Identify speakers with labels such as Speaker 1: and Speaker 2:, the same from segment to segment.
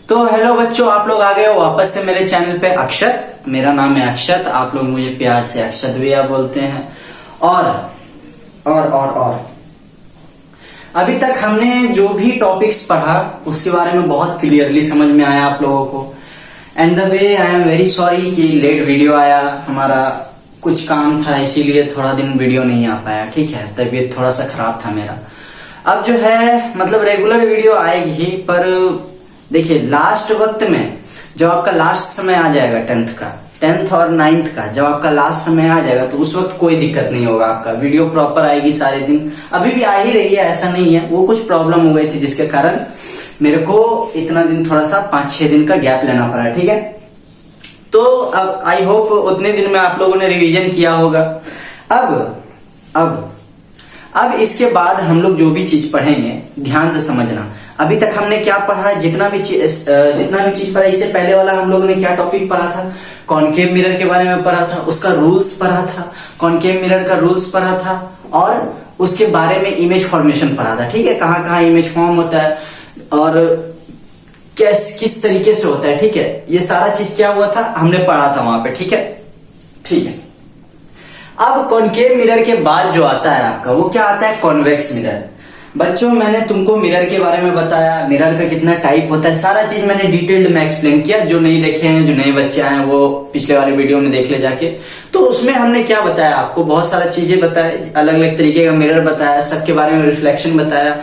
Speaker 1: तो हेलो बच्चों, आप लोग आ गए हो वापस से मेरे चैनल पे। अक्षत, मेरा नाम है अक्षत, आप लोग मुझे प्यार से अक्षत भैया बोलते हैं। और अभी तक हमने जो भी टॉपिक्स पढ़ा उसके बारे में बहुत क्लियरली समझ में आया आप लोगों को। And the way I am very sorry कि लेट वीडियो आया, हमारा कुछ काम था इसीलिए थोड़ा दिन वीडियो नहीं आ पाया। ठीक है, तबीयत थोड़ा सा खराब था मेरा। अब जो है मतलब रेगुलर वीडियो आएगी ही, पर देखिए लास्ट वक्त में जब आपका लास्ट समय आ जाएगा टेंथ और 9th का, जब आपका लास्ट समय आ जाएगा तो उस वक्त कोई दिक्कत नहीं होगा, आपका वीडियो प्रॉपर आएगी सारे दिन। अभी भी आ ही रही है, ऐसा नहीं है। वो कुछ प्रॉब्लम हो गई थी जिसके कारण मेरे को इतना दिन थोड़ा सा 5-6 दिन का गैप लेना पड़ा। ठीक है, तो अब आई होप उतने दिन में आप लोगों ने रिवीजन किया होगा। अब इसके बाद हम लोग जो भी चीज पढ़ेंगे ध्यान से समझना। अभी तक हमने क्या पढ़ा, जितना भी चीज पढ़ा, इससे पहले वाला हम लोगों ने क्या टॉपिक पढ़ा था, कॉनकेव मिरर के बारे में पढ़ा था, उसका रूल्स पढ़ा था, कॉनकेव मिरर का रूल्स पढ़ा था और उसके बारे में इमेज फॉर्मेशन पढ़ा था। ठीक है, कहाँ कहाँ इमेज फॉर्म होता है और किस तरीके से होता है। ठीक है, ये सारा चीज क्या हुआ था हमने पढ़ा था वहां पे। ठीक है। अब कॉनकेव मिरर के बाद जो आता है आपका, वो क्या आता है, कॉन्वेक्स मिरर। बच्चों मैंने तुमको मिरर के बारे में बताया, मिरर का कितना टाइप होता है, सारा चीज मैंने डिटेल्ड में एक्सप्लेन किया। जो नहीं देखे हैं, जो नए बच्चे आए हैं, वो पिछले वाले वीडियो में देख ले जाके। तो उसमें हमने क्या बताया आपको, बहुत सारा चीजें बताया, अलग अलग तरीके का मिरर बताया, सबके बारे में रिफ्लेक्शन बताया।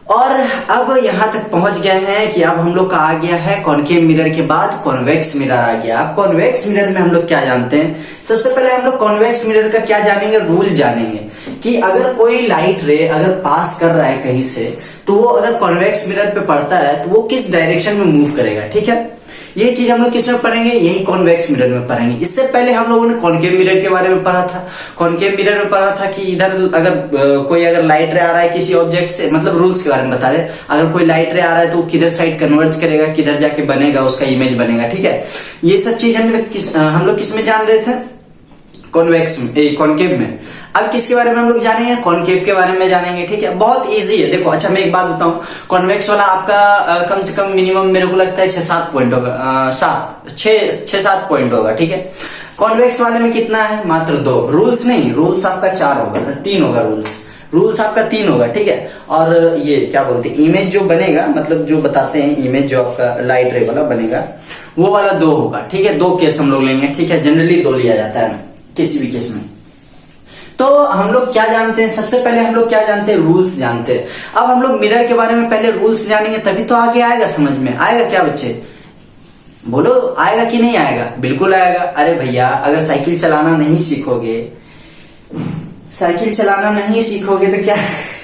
Speaker 1: और अब यहां तक पहुंच गए हैं कि अब हम लोग का आ गया है कॉनकेव मिरर के बाद कॉन्वेक्स मिरर आ गया। अब कॉन्वेक्स मिरर में हम लोग क्या जानते हैं, सबसे पहले हम लोग कॉन्वेक्स मिरर का क्या जानेंगे, रूल जानेंगे कि अगर कोई लाइट रे अगर पास कर रहा है कहीं से, तो वो अगर कॉन्वेक्स मिरर पे पड़ता है तो वो किस डायरेक्शन में मूव करेगा। ठीक है, ये चीज हम लोग किस में पढ़ेंगे, यही कॉन्वेक्स मिरर में पढ़ेंगे। इससे पहले हम लोगों ने कॉनकेव मिरर के बारे में पढ़ा था। कॉनकेव मिरर में पढ़ा था कि इधर अगर कोई लाइट रे आ रहा है किसी ऑब्जेक्ट से, मतलब रूल्स के बारे में बता रहे, अगर कोई लाइट रे आ रहा है तो किधर साइड कन्वर्ज करेगा, किधर जाके बनेगा, उसका इमेज बनेगा। ठीक है, ये सब चीज हम लोग किस में जान रहे थे, कॉनकेव में। अब किसके बारे में हम लोग जानेंगे, कॉनकेव के बारे में जानेंगे। ठीक है, बहुत इजी है। देखो अच्छा मैं एक बात बताऊं, कॉन्वेक्स वाला आपका कम से कम मिनिमम मेरे को लगता है 6-7 पॉइंट होगा, 6-7 पॉइंट होगा। ठीक है, कॉन्वेक्स वाले में कितना है, मात्र 2 रूल्स, नहीं रूल्स आपका 4 होगा, 3 होगा रूल्स आपका 3 होगा। ठीक है, और ये क्या बोलते हैं, इमेज जो बनेगा, मतलब जो बताते हैं इमेज जो आपका लाइट रे वाला बनेगा, वो वाला 2 होगा। ठीक है, 2 केस हम लोग लेंगे। ठीक है, जनरली 2 लिया जाता है किसी भी केस में। तो हम लोग क्या जानते हैं, सबसे पहले हम लोग क्या जानते हैं, रूल्स जानते हैं। अब हम लोग मिरर के बारे में पहले रूल्स जानेंगे, तभी तो आगे आएगा, समझ में आएगा। क्या बच्चे बोलो, आएगा कि नहीं आएगा, बिल्कुल आएगा। अरे भैया अगर साइकिल चलाना नहीं सीखोगे तो क्या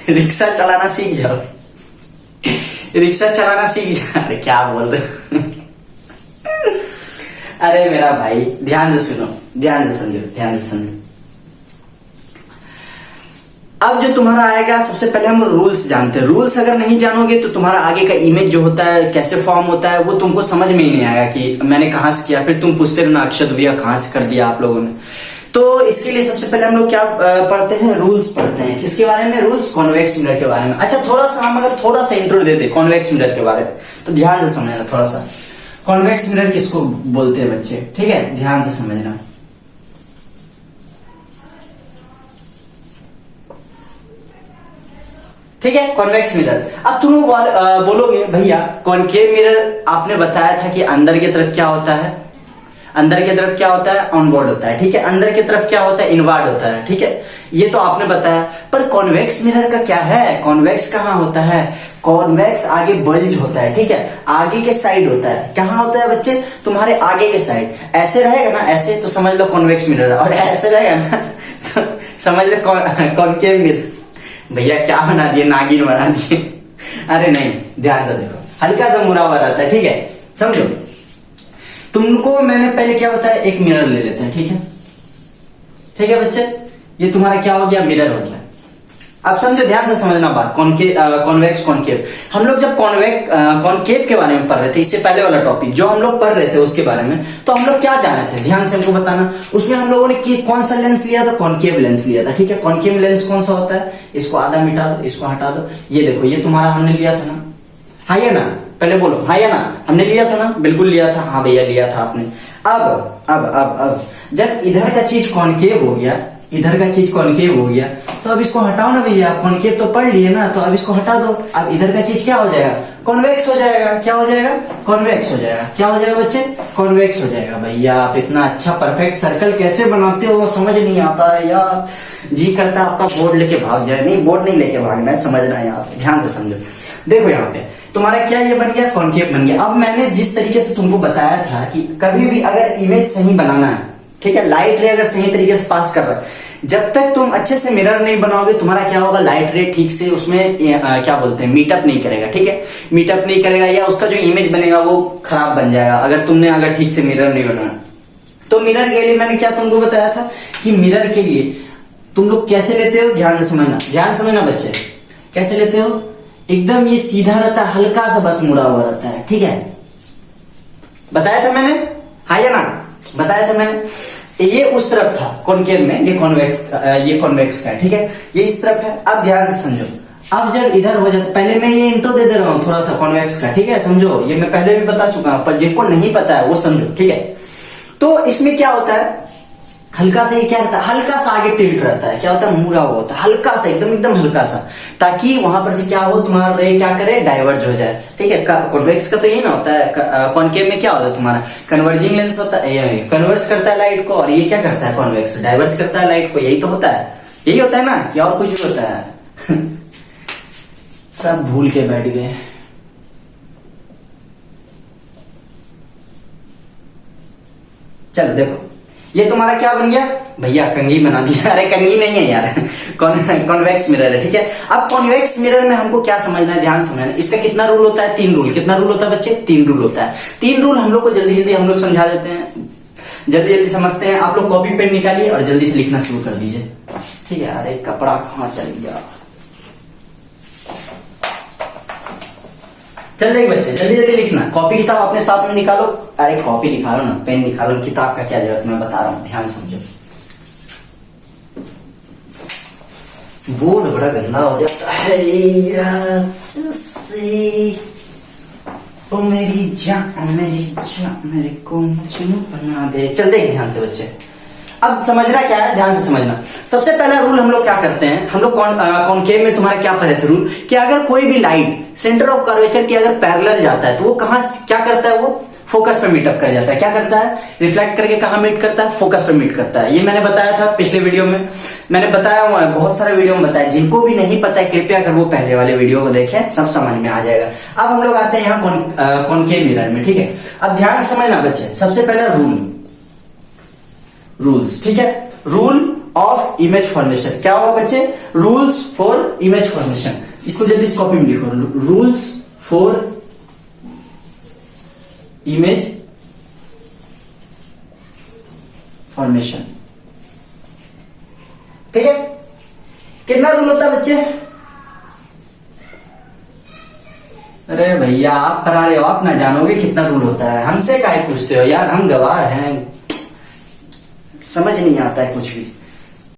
Speaker 1: रिक्शा चलाना सीख जाओ, रिक्शा चलाना सीख जाओ। अरे क्या बोल रहे अरे मेरा भाई ध्यान से सुनो, ध्यान से समझो। अब जो तुम्हारा आएगा, सबसे पहले हम रूल्स जानते हैं। रूल्स अगर नहीं जानोगे तो तुम्हारा आगे का इमेज जो होता है, कैसे फॉर्म होता है, वो तुमको समझ में ही नहीं आएगा कि मैंने कहां से किया। फिर तुम पूछते रहना अक्षत भैया कहां से कर दिया आप लोगों ने। तो इसके लिए सबसे पहले हम लोग क्या पढ़ते हैं, रूल्स पढ़ते हैं। किसके बारे में, रूल्स, कॉन्वेक्स मिरर के बारे में। अच्छा हम अगर थोड़ा सा इंट्रो दे दे कॉन्वेक्स मिरर के बारे में, तो ध्यान से समझना थोड़ा सा। कॉन्वेक्स मिरर किसको बोलते हैं बच्चे, ठीक है, ध्यान से समझना। ठीक है, कॉन्वेक्स मिरर। अब तुम बोलोगे भैया कॉनकेव मिरर आपने बताया था कि अंदर की तरफ क्या होता है, ऑनवर्ड होता है। ठीक है, अंदर की तरफ क्या होता है, इनवर्ड होता है। ठीक है, ये तो आपने बताया। पर कॉन्वेक्स मिरर का क्या है, कॉन्वेक्स कहाँ होता है, कॉन्वेक्स आगे बल्ज होता है। ठीक है, आगे के साइड होता है। कहाँ होता है बच्चे, तुम्हारे आगे के साइड। ऐसे रहेगा ना, ऐसे तो समझ लो कॉन्वेक्स मिरर, और ऐसे रहेगा ना तो समझ लो कॉनकेव मिरर। भैया क्या बना दिए, नागिन बना दिए। अरे नहीं, ध्यान से देखो, हल्का सा मुड़ा हुआ रहता है। ठीक है, समझो। तुमको मैंने पहले क्या बताया, एक मिरर ले लेते हैं। ठीक है बच्चे, ये तुम्हारा क्या हो गया, मिरर हो गया। अब समझो, ध्यान से समझना बात, कॉन्वेक्स कॉनकेव। हम लोग जब कॉनकेव के बारे में पढ़ रहे थे, इससे पहले वाला टॉपिक जो हम लोग पढ़ रहे थे उसके बारे में, तो हम लोग क्या जाने थे, ध्यान से हमको बताना। उसमें हम लोगों ने कौन सा लेंस लिया था, कॉनकेव लेंस लिया था। ठीक है, कॉनकेव लेंस कौन सा होता है, इसको आधा मिटा दो, इसको हटा दो। ये देखो, ये तुम्हारा हमने लिया था ना, हाँ ये ना, पहले बोलो हाँ या ना। हमने लिया था ना, बिल्कुल लिया था, हाँ भैया लिया था आपने। अब जब इधर का चीज कॉनकेव हो गया, इधर का चीज कॉनकेव हो गया, तो अब इसको हटाओ ना भैया, कॉनकेव तो पढ़ लिए ना, तो अब इसको हटा दो। अब इधर का चीज क्या हो जाएगा, कॉन्वेक्स हो जाएगा। क्या हो जाएगा, कॉन्वेक्स हो जाएगा। क्या हो जाएगा बच्चे, कॉन्वेक्स हो जाएगा। भैया आप इतना अच्छा परफेक्ट सर्कल कैसे बनाते हो, समझ नहीं आता है यार। जी करता है आपका बोर्ड लेके भाग जाए। नहीं, बोर्ड नहीं लेके भागना है, समझना है यार, ध्यान से समझो। देखो यहाँ पे तुम्हारा क्या ये बन गया, कॉनकेव बन गया। अब मैंने जिस तरीके से तुमको बताया था कि कभी भी अगर इमेज सही बनाना है, ठीक है, लाइट रे अगर सही तरीके से पास कर रहा है, जब तक तुम अच्छे से मिरर नहीं बनाओगे तुम्हारा क्या होगा, लाइट रे ठीक से उसमें क्या बोलते हैं, मीटअप नहीं करेगा। ठीक है, मीटअप नहीं करेगा या उसका जो इमेज बनेगा वो खराब बन जाएगा अगर तुमने अगर ठीक से मिरर नहीं बनाया। तो मिरर के लिए मैंने क्या तुमको बताया था कि मिरर के लिए तुम लोग कैसे लेते हो, ध्यान से समझना, ध्यान से समझना बच्चे। कैसे लेते हो, एकदम ये सीधा रहता है, हल्का सा बस मुड़ा हुआ रहता है। ठीक है, बताया था मैंने, हाँ या ना, बताया था मैंने। ये उस तरफ था कॉनकेव में, ये कॉन्वेक्स का है। ठीक है, ये इस तरफ है। अब ध्यान से समझो, अब जब इधर हो जाता, पहले मैं ये इंट्रो दे दे रहा हूं थोड़ा सा कॉन्वेक्स का। ठीक है, समझो, ये मैं पहले भी बता चुका हूं, पर जिनको नहीं पता है वो समझो। ठीक है, तो इसमें क्या होता है, हल्का सा ये क्या रहता है, हल्का सा आगे टिल्ट रहता है। क्या होता है, मुड़ा हुआ होता है, हल्का सा, एकदम हल्का सा, ताकि वहां पर से क्या हो, तुम्हारा रे क्या करे, डाइवर्ज हो जाए। ठीक है, कॉन्वेक्स का तो यही ना होता है। कॉनकेव में क्या होता है, तुम्हारा कन्वर्जिंग लेंस होता है, कन्वर्ज करता है लाइट को, और ये क्या करता है, कॉन्वेक्स डाइवर्ज करता है लाइट को। यही तो होता है, यही होता है ना, कि और कुछ भी होता है। सब भूल के बैठ गए। चलो देखो, ये तुम्हारा क्या बन गया भैया, कंघी बना दिया। अरे कंघी नहीं है यार, कॉन्वेक्स मिरर है। ठीक है, अब कॉन्वेक्स मिरर में हमको क्या समझना है, ध्यान समझना है। इसका कितना रूल होता है, 3 रूल। कितना रूल होता है बच्चे, 3 रूल होता है। 3 रूल हम लोग को जल्दी हम लोग समझा देते हैं, जल्दी समझते हैं। आप लोग कॉपी पेन निकालिए और जल्दी से लिखना शुरू कर दीजिए। ठीक है, अरे कपड़ा कहाँ चल गया, चल रही बच्चे, जल्दी लिखना। कॉपी किताब अपने साथ में निकालो। अरे कॉपी निकालो ना, पेन निकालो, किताब का क्या जरूरत, मैं बता रहा हूं, ध्यान समझो। बोर्ड बड़ा गंदा हो जाता है यार। ओ मेरी जान मेरे को मजनू बना दे। चल देख ध्यान से बच्चे, अब समझना क्या है, ध्यान से समझना। सबसे पहला रूल हम लोग क्या करते हैं, हम लोग कॉनकेव में तुम्हारा क्या पढ़े थे रूल, कि अगर कोई भी लाइट सेंटर ऑफ कर्वेचर के अगर पैरेलल जाता है तो वो कहां क्या करता है, वो फोकस पे मीटअप कर जाता है। क्या करता है, रिफ्लेक्ट करके कहां मीट करता है, फोकस पे मीट करता है। ये मैंने बताया था पिछले वीडियो में, मैंने बताया हुआ है, बहुत सारे वीडियो में बताया। जिनको भी नहीं पता है कृपया कर वो पहले वाले वीडियो को देखें, सब समझ में आ जाएगा। अब हम लोग आते हैं यहाँ कॉनकेव मिरर में। ठीक है, अब ध्यान समझना बच्चे, सबसे पहला रूल्स। ठीक है, रूल ऑफ इमेज फॉर्मेशन क्या होगा बच्चे, रूल्स फॉर इमेज फॉर्मेशन। इसको जल्दी से कॉपी में लिखो, रूल्स फॉर इमेज फॉर्मेशन। ठीक है, कितना रूल होता है बच्चे, अरे भैया आप पढ़ा रहे हो, आप ना जानोगे कितना रूल होता है, हमसे काहे पूछते हो यार, हम गवार हैं, समझ नहीं आता है कुछ भी।